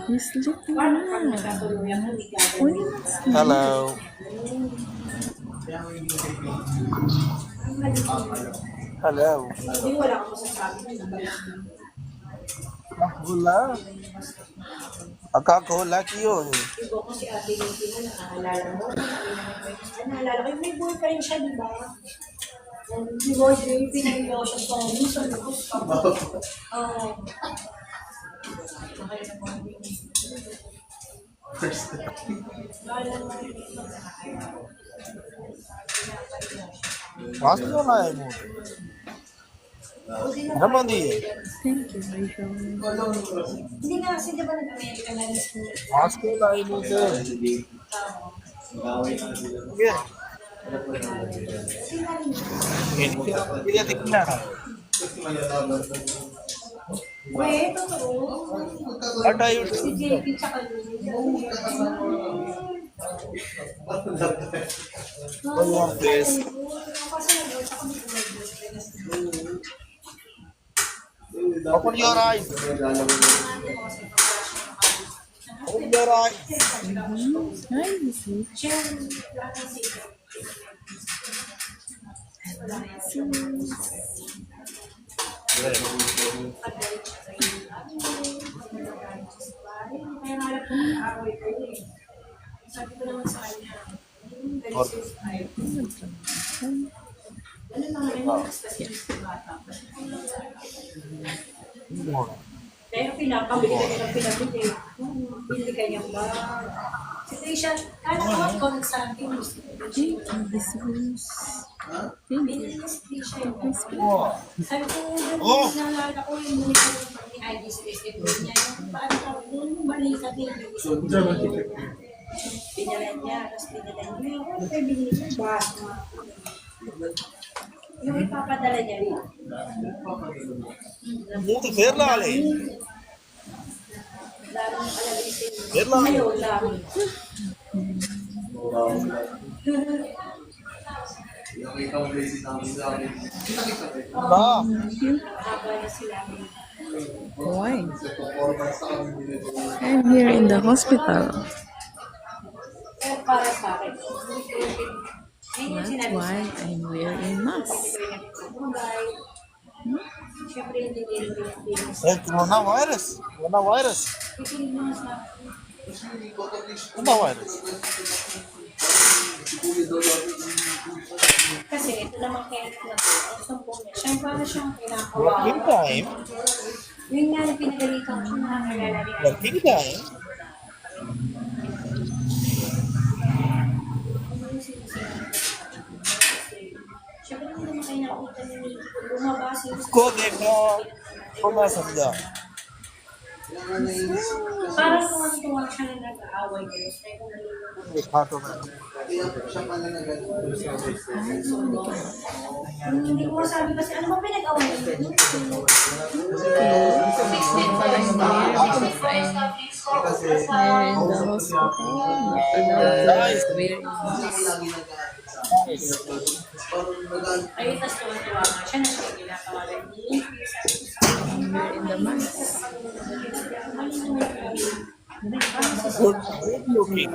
You sleeping na. Uy, sleep. Hello. Hello. Wala. Akakaula kiyo eh. Ibo ko si Ate Linky mo, nakaalala mo. Naalala ko, may boyfriend siya, di ba? Di ba, pinahilaw siya sa amin, sa lubos pa. Oo. Masko na eh mo. Ano ba di? Thank you, Rachel. Hindi nga, kasi di ba nag-America na mismo? Masko na eh mo sir. Yeah. Hindi tingnan. Weh, totoo. What are you Si doing? JP tsaka Lulu. One more please. Open your eyes. Open your eyes. Hi, Lucy. Sabi ko naman sa kanya, ano naman rin yung specialist ng bata. Pero pinapabili ka ng pinabili. Bili ka niya ba? Kasi siya, kala ko ako nagsabi mo. Thank you, Jesus. Thank Binili you. niya si Trisha yung sabi ko, Oh! nalala ko yung muli ko ni ID Specific niya. Yung parang yung balikat niya. Pinala niya, tapos pinala niya. Okay, binili niya. Basta. Yung ipapadala niya rin. Muito ver lá, Ale. Daming palalisin. Yan lang. Ngayon, dami. Ba? Haba na sila. Why? I'm here in the hospital. Pero para sa akin, yun yung That's sinabi why I'm wearing mask. Siyempre, hindi din yung Eh, coronavirus. Coronavirus. pipilig mo sa Coronavirus. kasi ito naman kaya na to, ang sampung niya. Siya para siyang Working kinakawa. time. Yun nga yung pinagalitan ko siya nakakalala niya. Working time. Siyempre, hindi naman kayo nakita ni Nicky. Lumabas yung उसको देखो तो मैं समझा parang tuwa siya na nag-aaway kayo. Kaya kung nalulunod. देखा तो मैं Hindi ko masabi kasi, ano ba pinag-away niyo? Here in the hospital. Nice. Wearing Ay, tas tuwa-tuwa nga siya na siya ginakawalan ni We're in the mask. good looking.